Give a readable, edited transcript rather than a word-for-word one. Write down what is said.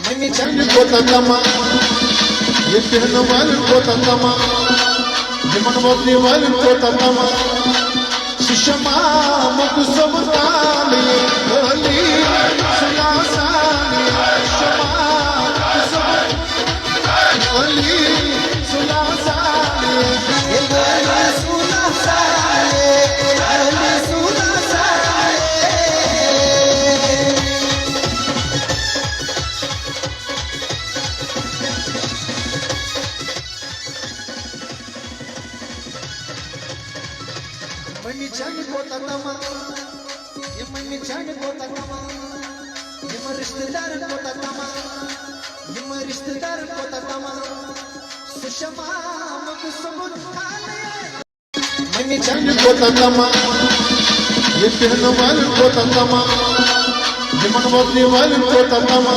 money चंद को तकमा ये कहने वाले को तकमा ये मनवती वाले को तकमा सुषमा मुकुसम ताली होली सुनासानी सुषमा मुकुसम होली सुनासानी ये होली सुनासानी होली सुनासानी मनी चंद को तकमा ये मनी चंद को तकमा ये मर रिश्तेदार को तकमा ये मर रिश्तेदार को तकमा सुषमा मुकुसम ताली मनी चंद को तकमा ये कहने वाले को तकमा ये मनवती वाले को तकमा